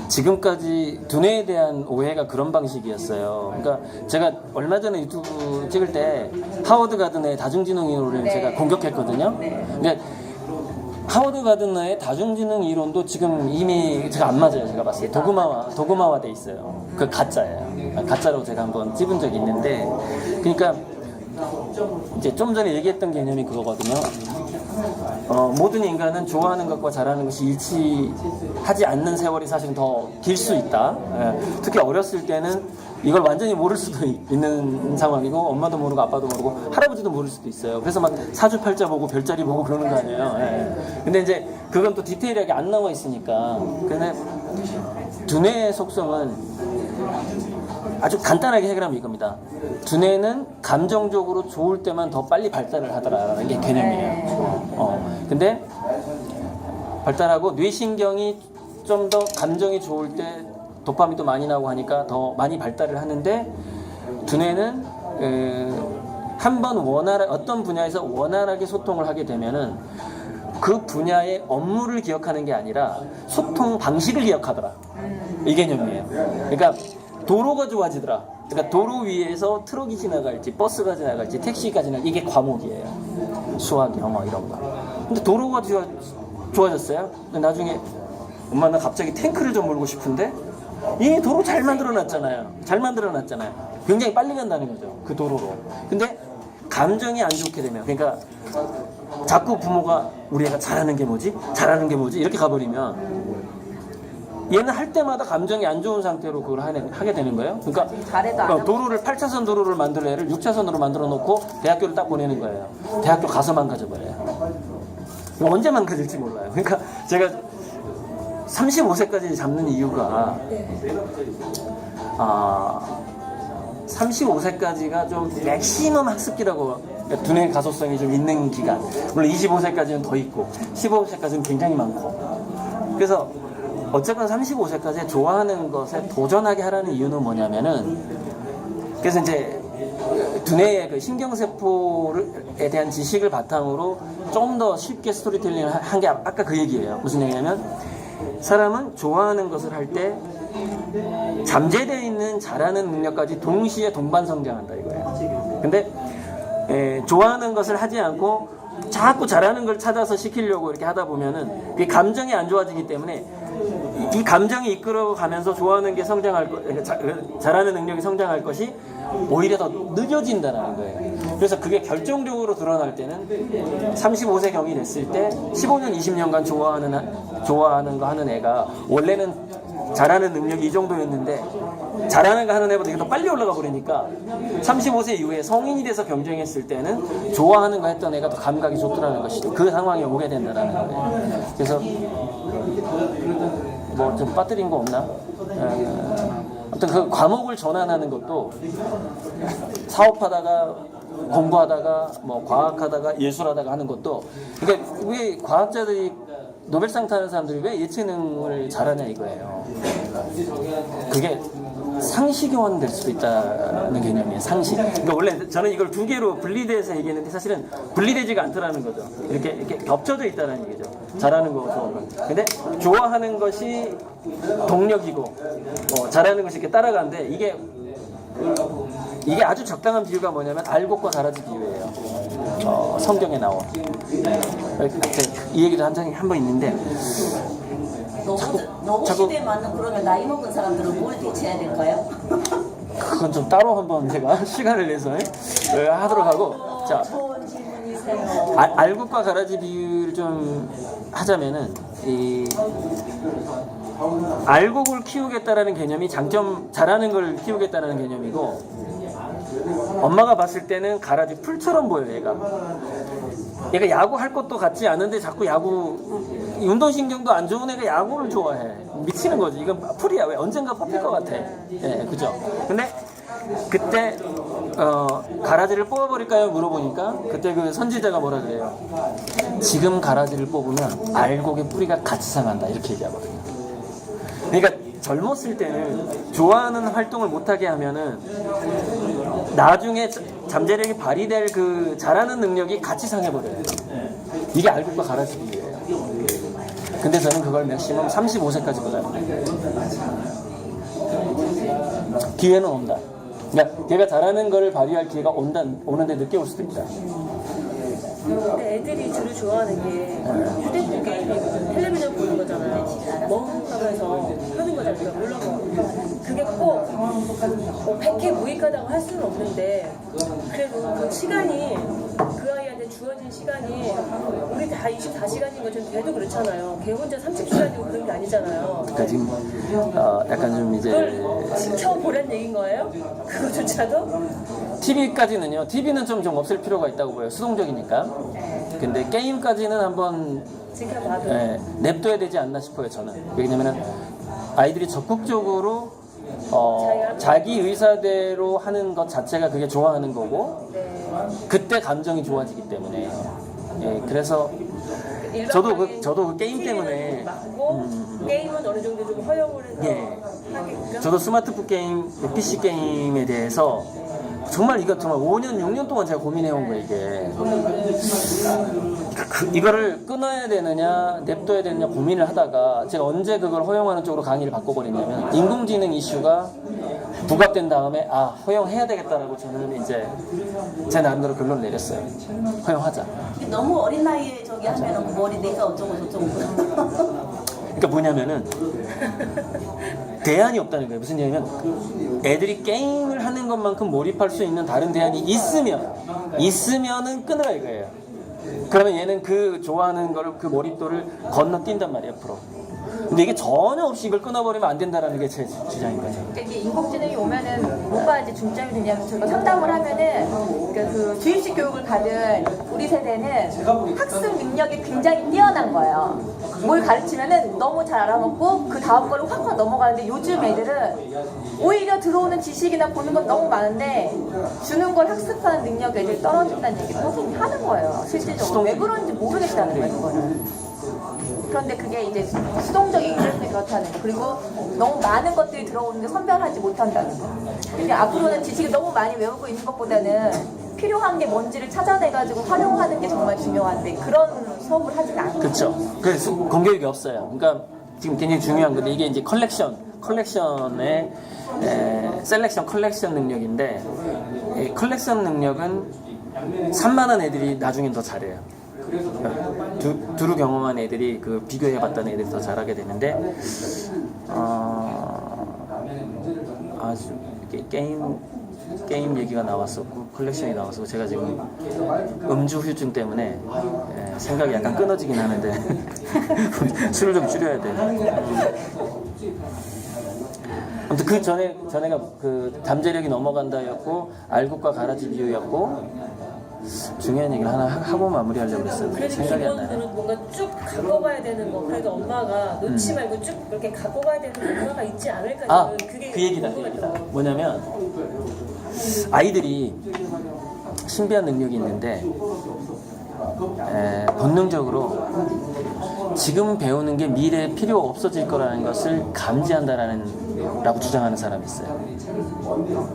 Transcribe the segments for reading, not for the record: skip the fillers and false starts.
지금까지 두뇌에 대한 오해가 그런 방식이었어요. 그러니까 제가 얼마 전에 유튜브 찍을 때 하워드 가드너의 다중지능 이론을 네. 제가 공격했거든요. 네. 근데 하워드 가드너의 다중지능 이론도 지금 이미 제가 안 맞아요. 제가 봤을 때 도그마화돼 있어요. 그 가짜예요. 가짜로 제가 한번 찍은 적이 있는데, 그러니까 이제 좀 전에 얘기했던 개념이 그거거든요. 모든 인간은 좋아하는 것과 잘하는 것이 일치하지 않는 세월이 사실은 더 길 수 있다. 예. 특히 어렸을 때는 이걸 완전히 모를 수도 있는 상황이고, 엄마도 모르고 아빠도 모르고 할아버지도 모를 수도 있어요. 그래서 막 사주팔자 보고 별자리 보고 그러는 거 아니에요. 예. 근데 이제 그건 또 디테일하게 안 나와 있으니까. 근데 두뇌의 속성은 아주 간단하게 해결하면 이겁니다. 두뇌는 감정적으로 좋을 때만 더 빨리 발달을 하더라라는 게 개념이에요. 근데 발달하고 뇌신경이 좀 더 감정이 좋을 때 도파민도 많이 나오고 하니까 더 많이 발달을 하는데, 두뇌는 한번 어떤 분야에서 원활하게 소통을 하게 되면은 그 분야의 업무를 기억하는 게 아니라 소통 방식을 기억하더라. 이 개념이에요. 그러니까 도로가 좋아지더라. 그러니까 도로 위에서 트럭이 지나갈지 버스가 지나갈지 택시가 지나갈지 이게 과목이에요. 수학, 영어 이런 거. 근데 도로가 좋아졌어요. 근데 나중에 엄마 나 갑자기 탱크를 좀 몰고 싶은데 이미 도로 잘 만들어놨잖아요. 굉장히 빨리 간다는 거죠. 그 도로로. 근데 감정이 안 좋게 되면, 그러니까 자꾸 부모가 우리 애가 잘하는 게 뭐지 이렇게 가버리면 얘는 할 때마다 감정이 안 좋은 상태로 그걸 하게 되는 거예요. 그러니까 도로를 8차선 도로를 만들 애를 6차선으로 만들어 놓고 대학교를 딱 보내는 거예요. 대학교 가서 망가져버려요. 언제 망가질지 몰라요. 그러니까 제가 35세까지 잡는 이유가 35세까지가 좀 맥시멈 학습기라고, 두뇌 가소성이 좀 있는 기간. 물론 25세까지는 더 있고 15세까지는 굉장히 많고. 그래서 어쨌건 35세까지 좋아하는 것에 도전하게 하라는 이유는 뭐냐면은, 그래서 이제 두뇌의 그 신경세포에 대한 지식을 바탕으로 좀 더 쉽게 스토리텔링을 한 게 아까 그 얘기예요. 무슨 얘기냐면, 사람은 좋아하는 것을 할 때 잠재되어 있는 잘하는 능력까지 동시에 동반 성장한다 이거예요. 근데 좋아하는 것을 하지 않고 자꾸 잘하는 걸 찾아서 시키려고 이렇게 하다 보면은 그게 감정이 안 좋아지기 때문에 이 감정이 이끌어가면서 좋아하는 게 성장할 잘하는 능력이 성장할 것이 오히려 더 늦어진다는 거예요. 그래서 그게 결정적으로 드러날 때는 35세 경이 됐을 때 15년, 20년간 좋아하는 거 하는 애가 원래는 잘하는 능력이 이 정도였는데 잘하는 거 하는 애보다 이게 더 빨리 올라가 버리니까 35세 이후에 성인이 돼서 경쟁했을 때는 좋아하는 거 했던 애가 더 감각이 좋더라는 것이 그 상황에 오게 된다는 거예요. 그래서 뭐 좀 빠뜨린 거 없나? 아무튼 그 과목을 전환하는 것도 사업하다가 공부하다가 뭐 과학하다가 예술하다가 하는 것도, 그러니까 왜 과학자들이 노벨상 타는 사람들이 왜 예체능을 잘하냐 이거예요. 그게 상시교환 될 수도 있다는 개념이에요. 상시. 그러니까 원래 저는 이걸 두 개로 분리돼서 얘기했는데 사실은 분리되지가 않더라는 거죠. 이렇게 겹쳐져 있다는 얘기죠. 잘하는 거, 좋아하는 거. 근데 좋아하는 것이 동력이고 잘하는 것이 이렇게 따라가는데 이게 아주 적당한 비유가 뭐냐면 알곡과 가라지 비유예요. 성경에 나온. 이 얘기도 한 번 있는데. 너무 시대에 맞는, 그러면 나이 먹은 사람들은 뭘 대체해야 될까요? 그건 좀 따로 한번 제가 시간을 내서 하도록 하고. 자, 좋은 질문이세요. 알곡과 가라지 비유를 좀 하자면은, 알곡을 키우겠다라는 개념이 잘하는 걸 키우겠다는 개념이고, 엄마가 봤을 때는 가라지 풀처럼 보여요. 얘가 야구 할 것도 같지 않은데 자꾸 운동신경도 안 좋은 애가 야구를 좋아해. 미치는 거지. 이건 풀이야. 왜 언젠가 뽑힐 것 같아. 예, 그죠? 근데 그때 가라지를 뽑아버릴까요? 물어보니까 그때 그 선지자가 뭐라 그래요? 지금 가라지를 뽑으면 알곡의 뿌리가 같이 상한다. 이렇게 얘기하거든요. 그러니까 젊었을 때는 좋아하는 활동을 못하게 하면은 나중에 잠재력이 발휘될 그 잘하는 능력이 같이 상해버려요. 이게 알곡과 가라지 비유예요. 근데 저는 그걸 맥시멈 35세까지 보자요. 기회는 온다. 그러니까 걔가 잘하는 거를 발휘할 기회가 오는데 늦게 올 수도 있다. 근데 애들이 주로 좋아하는 게 휴대폰 게임이고 텔레비전 보는 거잖아요. 멍하면서 하는 거잖아요. 물론 그게 꼭 100회 무익하다고 할 수는 없는데 그래도 그 시간이 그 아이한테 주어진 시간이 우리 다 24시간인 것처럼 걔도 그렇잖아요. 걔 혼자 30시간이고 그런 게 아니잖아요. 그러니까 지금 약간 좀 이제 그걸 지켜보란 얘기인 거예요? 그거조차도? TV까지는요. TV는 좀 없앨 필요가 있다고 보여요. 수동적이니까. 근데 게임까지는 한번 지켜봐도 냅둬야 되지 않나 싶어요. 저는. 왜냐면은 아이들이 적극적으로 자기 의사대로 하는 것 자체가 그게 좋아하는 거고 그때 감정이 좋아지기 때문에 그래서 저도 그 게임 때문에 게임은 어느 정도 좀 허용을 해서 하게끔 저도 스마트폰 게임, PC 게임에 대해서 정말 5년, 6년 동안 제가 고민해온 거예요, 이게. 이거를 끊어야 되느냐, 냅둬야 되느냐 고민을 하다가 제가 언제 그걸 허용하는 쪽으로 강의를 바꿔버렸냐면 인공지능 이슈가 부각된 다음에 허용해야 되겠다라고 저는 이제 제 나름대로 결론을 내렸어요. 허용하자. 너무 어린 나이에 저기 하면은 머리 내가 어쩌고 저쩌고. 그러니까 뭐냐면은 대안이 없다는 거예요. 무슨 얘기냐면 애들이 게임을 하는 것만큼 몰입할 수 있는 다른 대안이 있으면은 끊으라 이거예요. 그러면 얘는 그 좋아하는 거를 그 몰입도를 건너뛴단 말이에요, 앞으로. 근데 이게 전혀 없이 이걸 끊어버리면 안 된다라는 게 제 주장인 거죠. 그러니까 이게 인공지능이 오면은 뭐가 이제 중점이 되냐면 저희가 상담을 하면은 그러니까 그 주입식 교육을 받은 우리 세대는 학습 능력이 굉장히 뛰어난 거예요. 뭘 가르치면은 너무 잘 알아먹고 그 다음 거를 확확 넘어가는데 요즘 애들은 오히려 들어오는 지식이나 보는 건 너무 많은데 주는 걸 학습하는 능력 애들이 떨어진다는 얘기를 선생님이 하는 거예요. 실질적으로 왜 그런지 모르겠다는 거예요, 그거는. 그런데 그게 이제 수동적이기 때문에 그렇다는 거. 그리고 너무 많은 것들이 들어오는데 선별하지 못한다는 거. 그러니까 앞으로는 지식을 너무 많이 외우고 있는 것보다는 필요한 게 뭔지를 찾아내가지고 활용하는 게 정말 중요한데 그런 수업을 하진 않아요. 그렇죠. 그래서 공교육이 없어요. 그러니까 지금 굉장히 중요한 건데 이게 이제 컬렉션의 셀렉션 컬렉션 능력인데 이 컬렉션 능력은 산만한 애들이 나중엔 더 잘해요. 두루 경험한 애들이 그 비교해봤던 애들이 더 잘하게 되는데 아주 게임 얘기가 나왔었고 컬렉션이 나왔었고 제가 지금 음주 후유증 때문에 생각이 약간 끊어지긴 하는데 술을 좀 줄여야 돼. 아무튼 그 전에가 그 잠재력이 넘어간다였고 알국과 가라지 비유였고 중요한 얘기를 하나 하고 마무리하려고 했었는데 그래도 생각이 안 나요. 기본으로는 뭔가 쭉 갖고 가야 되는 거. 그래도 엄마가 놓지 말고 쭉 이렇게 갖고 가야 되는 뭔가가 있지 않을까. 저는 그게 그 얘기다. 궁금했던 뭐냐면 아이들이 신비한 능력이 있는데 본능적으로 지금 배우는 게 미래에 필요 없어질 거라는 것을 라고 주장하는 사람이 있어요.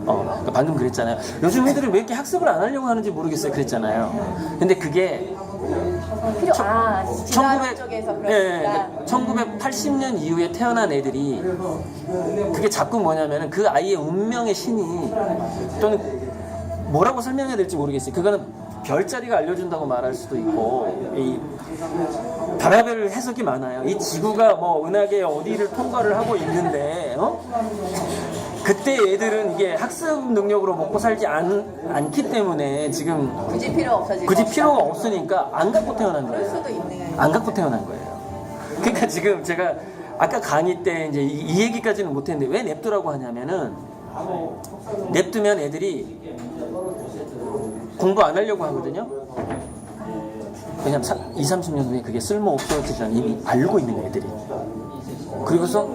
그러니까 방금 그랬잖아요. 요즘 애들은 왜 이렇게 학습을 안 하려고 하는지 모르겠어요. 그랬잖아요. 근데 그게 1980년 이후에 태어난 애들이 그게 자꾸 뭐냐면은 그 아이의 운명의 신이 또는 뭐라고 설명해야 될지 모르겠어요. 그거는 별자리가 알려준다고 말할 수도 있고 이 별의별 해석이 많아요. 이 지구가 뭐 은하계 어디를 통과를 하고 있는데 그때 애들은 이게 학습 능력으로 먹고 살지 않기 때문에 지금 굳이 필요가 없으니까 안 갖고 태어난 그럴 거예요. 수도 있네. 안 갖고 태어난 거예요. 그러니까 지금 제가 아까 강의 때 이제 이 얘기까지는 못했는데 왜 냅두라고 하냐면은 냅두면 애들이 공부 안 하려고 하거든요. 왜냐면 20-30년 후에 그게 쓸모 없어지다는 이미 알고 있는 애들이. 그리고서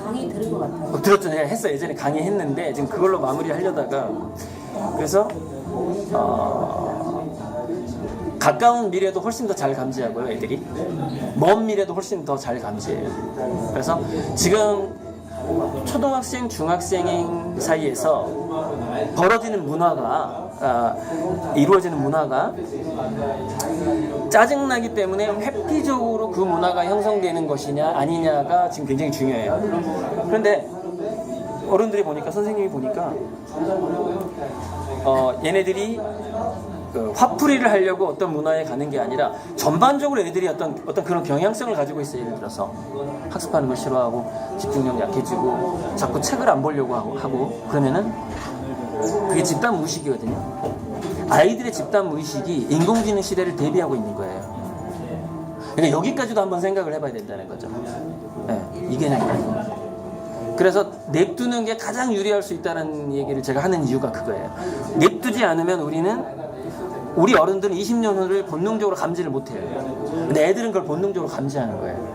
강의 들은 것 같아요. 들었죠. 내가 했어. 예전에 강의했는데 지금 그걸로 마무리하려다가 그래서 가까운 미래도 훨씬 더 잘 감지하고요. 애들이 먼 미래도 훨씬 더 잘 감지해요. 그래서 지금 초등학생, 중학생 사이에서 벌어지는 문화가 이루어지는 문화가 짜증나기 때문에 회피적으로 그 문화가 형성되는 것이냐 아니냐가 지금 굉장히 중요해요. 그런데 어른들이 보니까 선생님이 보니까 얘네들이 그 화풀이를 하려고 어떤 문화에 가는 게 아니라 전반적으로 애들이 어떤 그런 경향성을 가지고 있어요. 예를 들어서 학습하는 걸 싫어하고 집중력 약해지고 자꾸 책을 안 보려고 하고 그러면은 그게 집단 무의식이거든요. 아이들의 집단 무의식이 인공지능 시대를 대비하고 있는 거예요. 그러니까 여기까지도 한번 생각을 해봐야 된다는 거죠. 네, 이게 그래서 냅두는 게 가장 유리할 수 있다는 얘기를 제가 하는 이유가 그거예요. 냅두지 않으면 우리 어른들은 20년 후를 본능적으로 감지를 못해요. 근데 애들은 그걸 본능적으로 감지하는 거예요.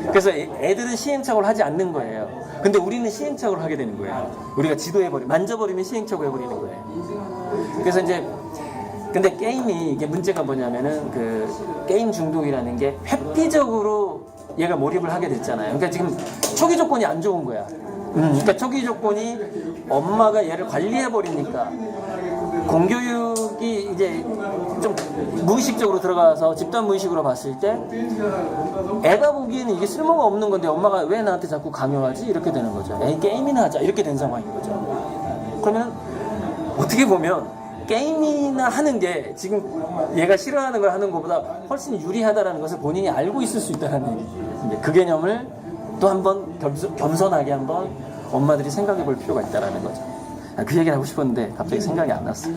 그래서 애들은 시행착오를 하지 않는 거예요. 근데 우리는 시행착오를 하게 되는 거예요. 우리가 만져버리면 시행착오 해버리는 거예요. 그래서 이제 근데 게임이 이게 문제가 뭐냐면은 그 게임 중독이라는 게 회피적으로 얘가 몰입을 하게 됐잖아요. 그러니까 지금 초기 조건이 안 좋은 거야. 그러니까 초기 조건이 엄마가 얘를 관리해버리니까 공교육이 이제 좀 무의식적으로 들어가서 집단 무의식으로 봤을 때 애가 보기에는 이게 쓸모가 없는 건데 엄마가 왜 나한테 자꾸 강요하지? 이렇게 되는 거죠. 에이 게임이나 하자 이렇게 된 상황인 거죠. 그러면 어떻게 보면 게임이나 하는 게 지금 얘가 싫어하는 걸 하는 것보다 훨씬 유리하다는 것을 본인이 알고 있을 수 있다는 얘기. 그 개념을 또 한번 겸손하게 한번 엄마들이 생각해 볼 필요가 있다는 거죠. 그 얘기를 하고 싶었는데 갑자기 생각이 안 났어요.